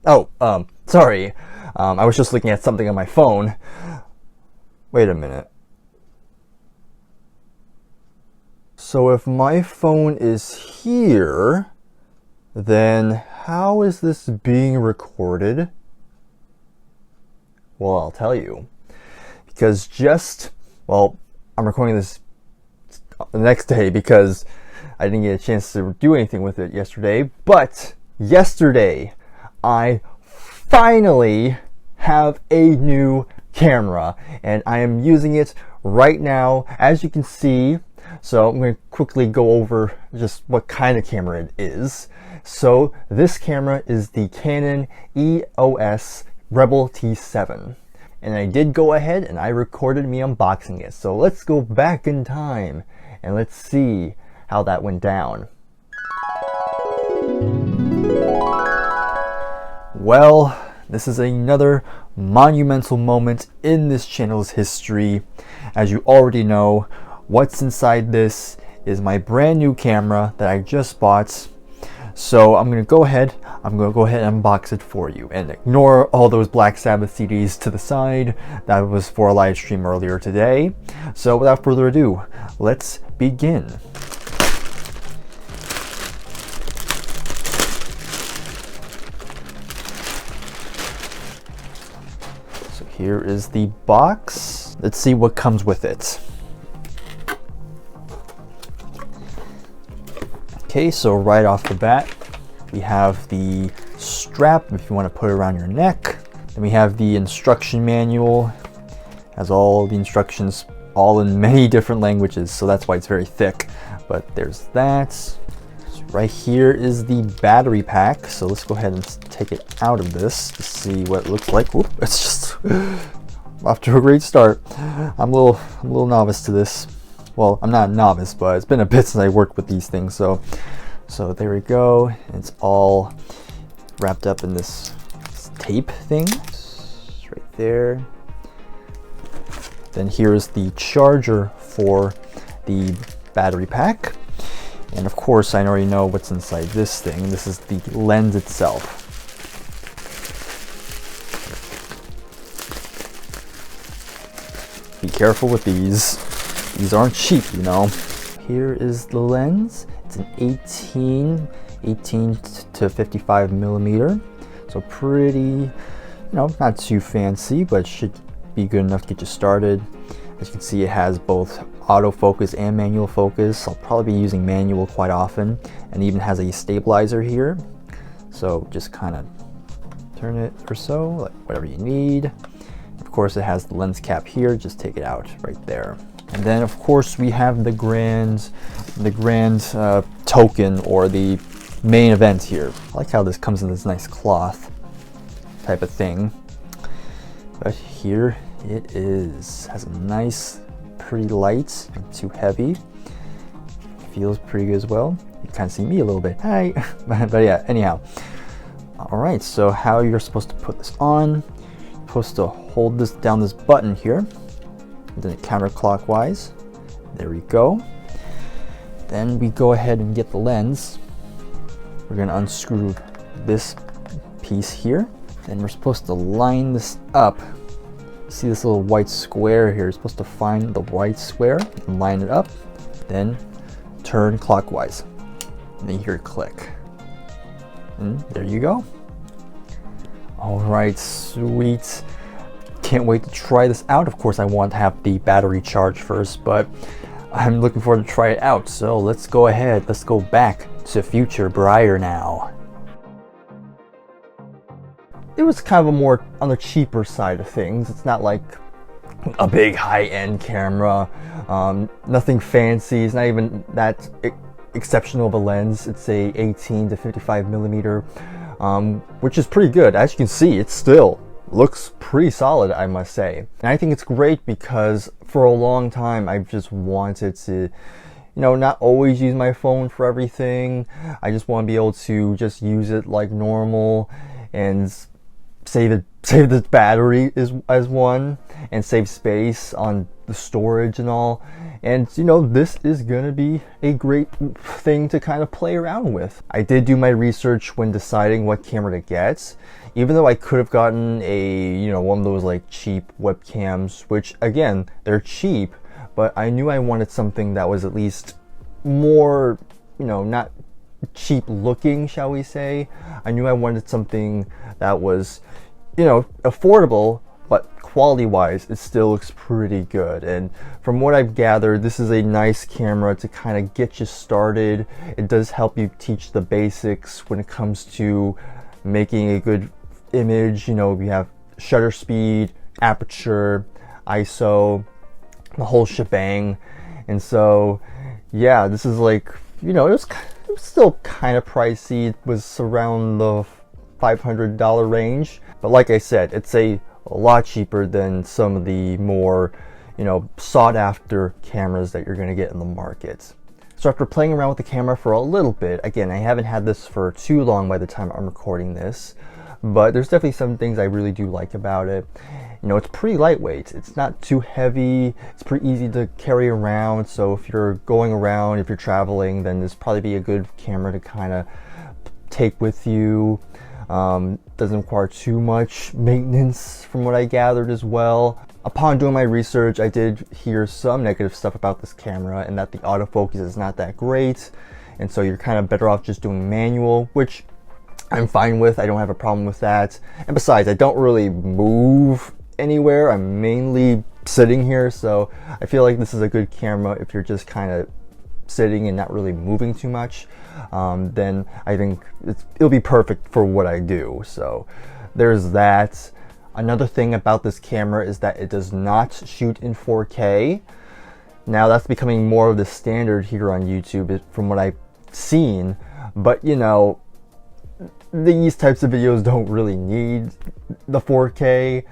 Oh, sorry. I was just looking at something on my phone. Wait a minute. So if my phone is here, then how is this being recorded? Well, I'll tell you. Because well, I'm recording this the next day because I didn't get a chance to do anything with it yesterday. But yesterday, I finally have a new camera and I am using it right now, as you can see. So I'm going to quickly go over just what kind of camera it is. So this camera is the Canon EOS Rebel T7. And I did go ahead and I recorded me unboxing it. So let's go back in time and let's see how that went down. Well, this is another monumental moment in this channel's history. As you already know, what's inside this is my brand new camera that I just bought. So I'm going to go ahead and unbox it for you and ignore all those Black Sabbath CDs to the side. That was for a live stream earlier today. So without further ado, let's begin. So here is the box. Let's see what comes with it. Okay, so right off the bat, we have the strap if you want to put it around your neck. Then we have the instruction manual. Has all the instructions, all in many different languages, so that's why it's very thick. But there's that. So right here is the battery pack. So let's go ahead and take it out of this to see what it looks like. Whoop, it's just off to a great start. I'm a little novice to this. Well, I'm not a novice, but it's been a bit since I worked with these things. So there we go. It's all wrapped up in this tape thing. It's right there. Then here's the charger for the battery pack. And of course, I already know what's inside this thing. This is the lens itself. Be careful with these. These aren't cheap, you know. Here is the lens. It's an 18 to 55 millimeter. So pretty, not too fancy, but should be good enough to get you started. As you can see, it has both autofocus and manual focus. I'll probably be using manual quite often, and even has a stabilizer here. So just kind of turn it or so, like whatever you need. Of course, it has the lens cap here. Just take it out right there. And then of course we have the grand token, or the main event here. I like how this comes in this nice cloth type of thing. But here it is. Has a nice, pretty light, not too heavy. Feels pretty good as well. You kind of see me a little bit. Hi. But yeah, anyhow. All right, so how you're supposed to put this on. You're supposed to hold this down this button here. And then counterclockwise. There we go. Then we go ahead and get the lens. We're going to unscrew this piece here. Then we're supposed to line this up. See this little white square here? You're supposed to find the white square and line it up. Then turn clockwise. And then you hear it click. And there you go. All right, sweet. Can't wait to try this out. Of course, I want to have the battery charged first, but I'm looking forward to try it out. So let's go ahead. Let's go back to future Bryer now. It was kind of a more on the cheaper side of things. It's not like a big high-end camera. Nothing fancy. It's not even that exceptional of a lens. It's a 18 to 55 millimeter, which is pretty good. As you can see, it still looks pretty solid, I must say. And I think it's great because for a long time I've just wanted to, not always use my phone for everything. I just want to be able to just use it like normal and save the battery as one. and save space on the storage and all. And you know, this is gonna be a great thing to kind of play around with. I did do my research when deciding what camera to get, even though I could have gotten a, you know, one of those like cheap webcams, which again, they're cheap, but I knew I wanted something that was at least more, you know, not cheap looking, shall we say. I knew I wanted something that was, you know, affordable, but quality wise it still looks pretty good. And from what I've gathered, this is a nice camera to kind of get you started. It does help you teach the basics when it comes to making a good image. You know, we have shutter speed, aperture, ISO, the whole shebang. And so yeah, this is like, you know, it was still kind of pricey. It was around the $500 range, but like I said, it's a lot cheaper than some of the more, you know, sought after cameras that you're going to get in the market. So after playing around with the camera for a little bit, again, I haven't had this for too long by the time I'm recording this, but there's definitely some things I really do like about it. You know, it's pretty lightweight. It's not too heavy. It's pretty easy to carry around. So if you're going around, if you're traveling, then this probably be a good camera to kind of take with you. Doesn't require too much maintenance from what I gathered as well. Upon doing my research, I did hear some negative stuff about this camera, and that the autofocus is not that great, and so you're kind of better off just doing manual, which I'm fine with. I don't have a problem with that. And besides, I don't really move anywhere. I'm mainly sitting here, so I feel like this is a good camera if you're just kind of sitting and not really moving too much. Then I think it'll be perfect for what I do. So there's that. Another thing about this camera is that it does not shoot in 4K. Now that's becoming more of the standard here on YouTube from what I've seen, but you know, these types of videos don't really need the 4K.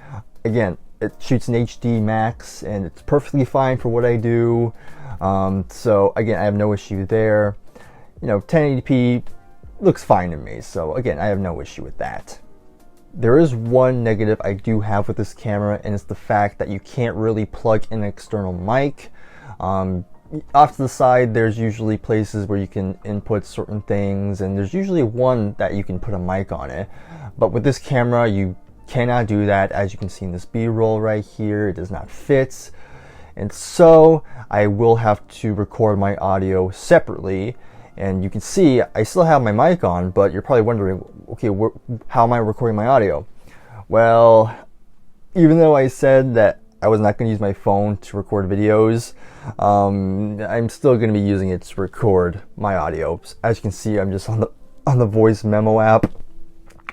Again, it shoots in HD max and it's perfectly fine for what I do. So again, I have no issue there. You know, 1080p looks fine to me. So again, I have no issue with that. There is one negative I do have with this camera, and it's the fact that you can't really plug in an external mic. Off to the side, there's usually places where you can input certain things, and there's usually one that you can put a mic on it. But with this camera, you cannot do that. As you can see in this B-roll right here, it does not fit. And so I will have to record my audio separately. And you can see I still have my mic on, but you're probably wondering, okay, how am I recording my audio? Well, even though I said that I was not going to use my phone to record videos, I'm still going to be using it to record my audio. As you can see, I'm just on the voice memo app,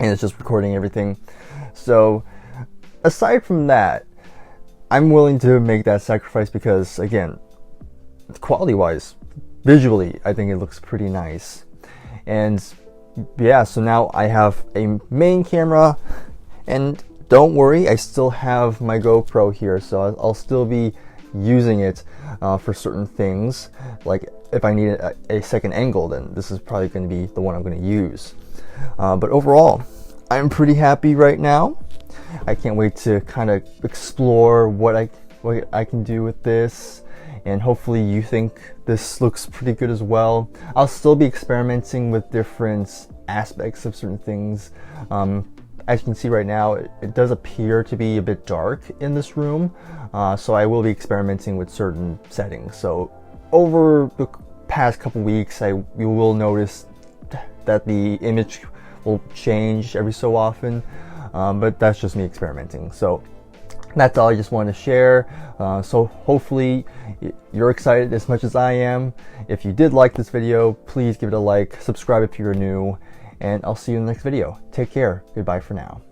and it's just recording everything. So aside from that, I'm willing to make that sacrifice because, again, quality wise, visually, I think it looks pretty nice. And yeah, so now I have a main camera, and don't worry, I still have my GoPro here, so I'll still be using it for certain things. Like if I need a second angle, then this is probably going to be the one I'm going to use. But overall, I'm pretty happy right now. I can't wait to kind of explore what I can do with this, and hopefully you think this looks pretty good as well. I'll still be experimenting with different aspects of certain things. As you can see right now, it does appear to be a bit dark in this room, so I will be experimenting with certain settings. So over the past couple weeks, you will notice that the image will change every so often, but that's just me experimenting. So that's all I just wanted to share. So hopefully you're excited as much as I am. If you did like this video, please give it a like, subscribe if you're new, and I'll see you in the next video. Take care. Goodbye for now.